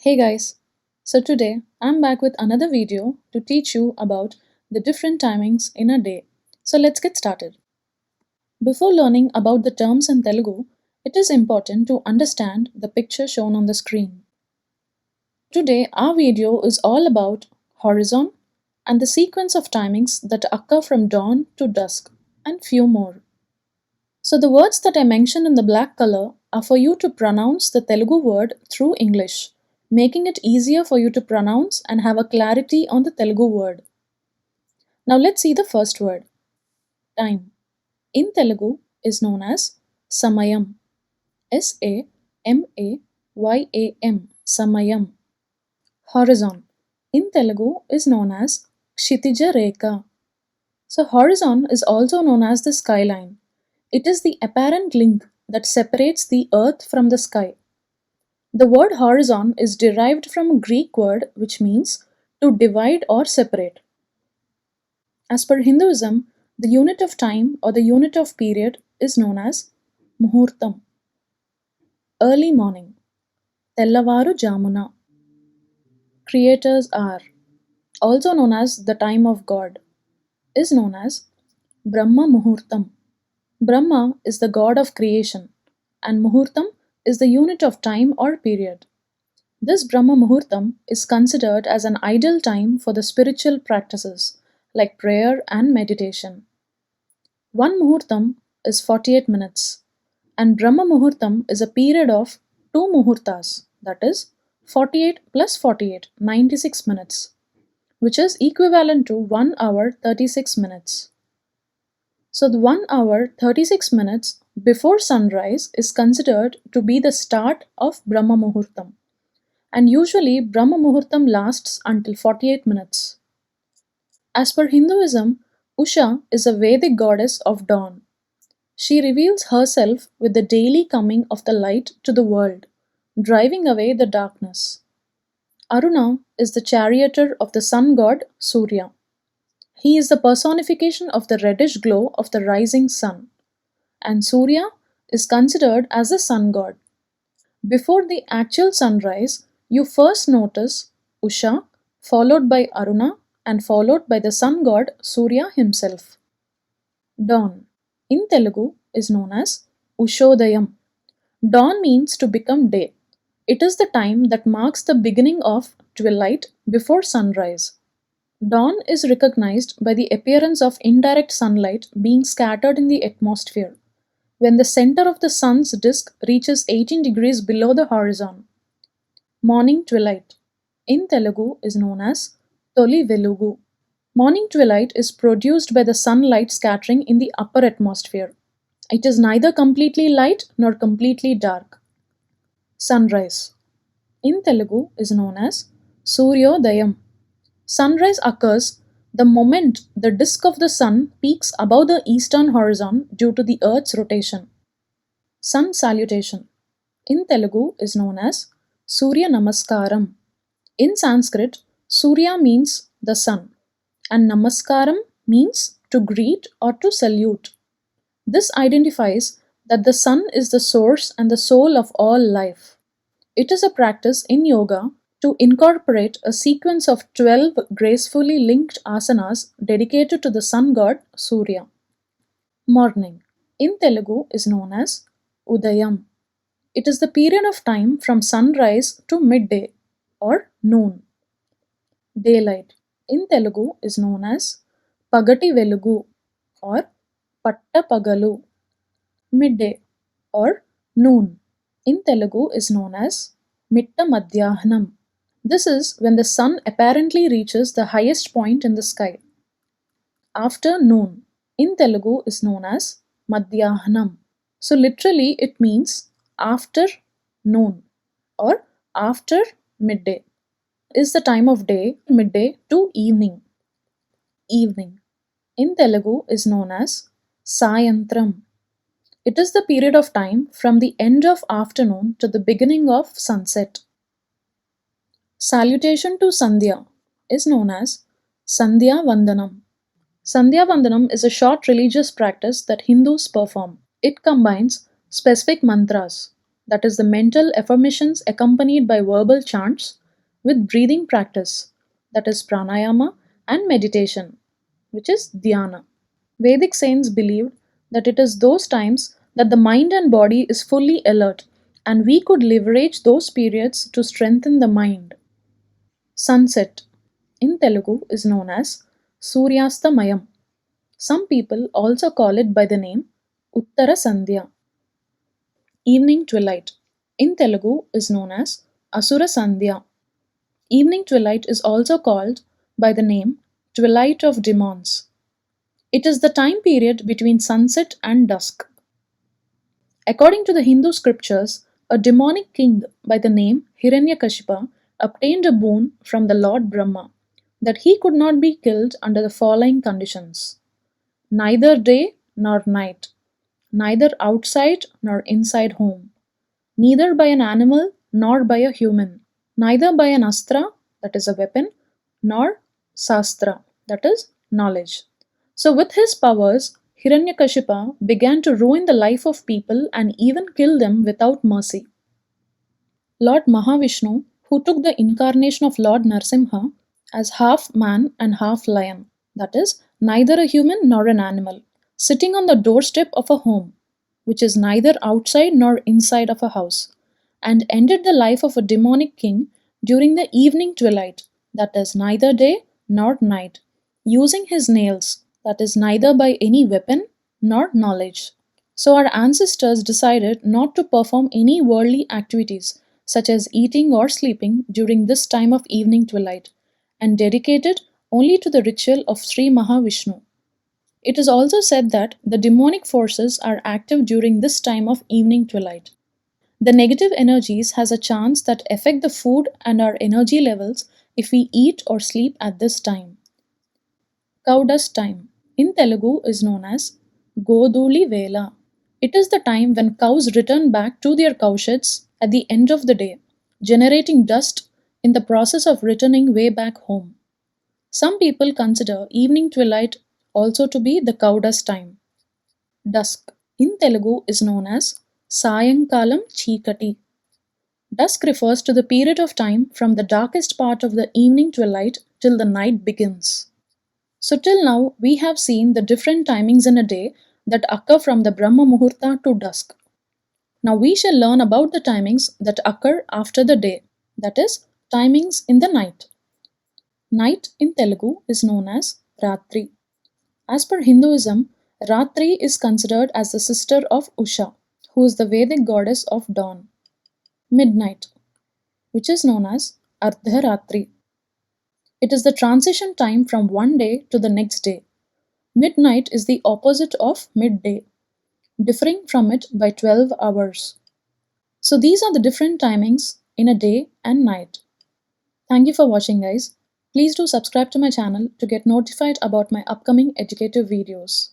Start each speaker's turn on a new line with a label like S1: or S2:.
S1: Hey guys, so today I'm back with another video to teach you about the different timings in a day. So let's get started. Before learning about the terms in Telugu, it is important to understand the picture shown on the screen. Today our video is all about horizon and the sequence of timings that occur from dawn to dusk and few more. So the words that I mentioned in the black color are for you to pronounce the Telugu word through English, making it easier for you to pronounce and have a clarity on the Telugu word. Now let's see the first word. Time. In Telugu is known as Samayam. S-A-M-A-Y-A-M. Samayam. Horizon. In Telugu is known as Kshitija Rekha. So horizon is also known as the skyline. It is the apparent link that separates the earth from the sky. The word horizon is derived from a Greek word which means to divide or separate. As per Hinduism, the unit of time or the unit of period is known as Muhurtam. Early morning. Tellavaru Jamuna. Creators are, also known as the time of God, is known as Brahma Muhurtam. Brahma is the god of creation, and Muhurtam is the unit of time or period. This Brahma Muhurtam is considered as an ideal time for the spiritual practices like prayer and meditation. One Muhurtam is 48 minutes, and Brahma Muhurtam is a period of 2 Muhurtas, that is 48 plus 48, 96 minutes, which is equivalent to 1 hour 36 minutes. So the 1 hour 36 minutes before sunrise is considered to be the start of Brahma Muhurtam. And usually Brahma Muhurtam lasts until 48 minutes. As per Hinduism, Usha is a Vedic goddess of dawn. She reveals herself with the daily coming of the light to the world, driving away the darkness. Aruna is the charioteer of the sun god Surya. He is the personification of the reddish glow of the rising sun, and Surya is considered as the sun god. Before the actual sunrise, you first notice Usha, followed by Aruna, and followed by the sun god Surya himself. Dawn, in Telugu, is known as Ushodayam. Dawn means to become day. It is the time that marks the beginning of twilight before sunrise. Dawn is recognized by the appearance of indirect sunlight being scattered in the atmosphere when the center of the sun's disk reaches 18 degrees below the horizon. Morning twilight, in Telugu, is known as Toli Velugu. Morning twilight is produced by the sunlight scattering in the upper atmosphere. It is neither completely light nor completely dark. Sunrise, in Telugu, is known as Suryodayam. Sunrise occurs the moment the disk of the sun peaks above the eastern horizon due to the Earth's rotation. Sun salutation, in Telugu, is known as Surya Namaskaram. In Sanskrit, Surya means the sun, and Namaskaram means to greet or to salute. This identifies that the sun is the source and the soul of all life. It is a practice in yoga to incorporate a sequence of 12 gracefully linked asanas dedicated to the sun god Surya. Morning, in Telugu, is known as Udayam. It is the period of time from sunrise to midday or noon. Daylight, in Telugu, is known as Pagati Velugu or Patta Pagalu. Midday or noon, in Telugu, is known as Mitta Madhyahnam. This is when the sun apparently reaches the highest point in the sky. Afternoon, in Telugu, is known as Madhyahnam. So literally it means after noon or after midday. Is the time of day, midday to evening. Evening, in Telugu, is known as Sayantram. It is the period of time from the end of afternoon to the beginning of sunset. Salutation to sandhya is known as sandhya vandanam. Sandhya vandanam is a short religious practice that Hindus perform. It combines specific mantras that is, the mental affirmations accompanied by verbal chants, with breathing practice, that is, pranayama, and meditation, which is dhyana. Vedic saints believed that it is those times that the mind and body is fully alert, and we could leverage those periods to strengthen the mind. Sunset in Telugu is known as Suryastamayam. Some people also call it by the name Uttara Sandhya. Evening twilight in Telugu is known as Asura Sandhya. Evening twilight is also called by the name Twilight of Demons. It is the time period between sunset and dusk. According to the Hindu scriptures, a demonic king by the name Hiranyakashipa obtained a boon from the Lord Brahma that he could not be killed under the following conditions: neither day nor night, neither outside nor inside home, neither by an animal nor by a human, neither by an astra, that is a weapon, nor sastra, that is knowledge. So, with his powers, Hiranyakashipa began to ruin the life of people and even kill them without mercy. Lord Mahavishnu, who took the incarnation of Lord Narsimha as half man and half lion, that is, neither a human nor an animal, sitting on the doorstep of a home, which is neither outside nor inside of a house, and ended the life of a demonic king during the evening twilight, that is, neither day nor night, using his nails, that is, neither by any weapon nor knowledge. So, our ancestors decided not to perform any worldly activities such as eating or sleeping during this time of evening twilight, and dedicated only to the ritual of Sri Mahavishnu. It is also said that the demonic forces are active during this time of evening twilight. The negative energies has a chance that affect the food and our energy levels if we eat or sleep at this time. Cow dust time in Telugu is known as Goduli Vela. It is the time when cows return back to their cowsheds at the end of the day, generating dust in the process of returning way back home. Some people consider evening twilight also to be the cow dust time. Dusk in Telugu is known as Sayankalam Chikati. Dusk refers to the period of time from the darkest part of the evening twilight till the night begins. So, till now, we have seen the different timings in a day that occur from the Brahma Muhurta to dusk. Now, we shall learn about the timings that occur after the day, that is, timings in the night. Night in Telugu is known as Ratri. As per Hinduism, Ratri is considered as the sister of Usha, who is the Vedic goddess of dawn. Midnight, which is known as Ardharatri. It is the transition time from one day to the next day. Midnight is the opposite of midday, differing from it by 12 hours. So these are the different timings in a day and night. Thank you for watching, guys. Please do subscribe to my channel to get notified about my upcoming educative videos.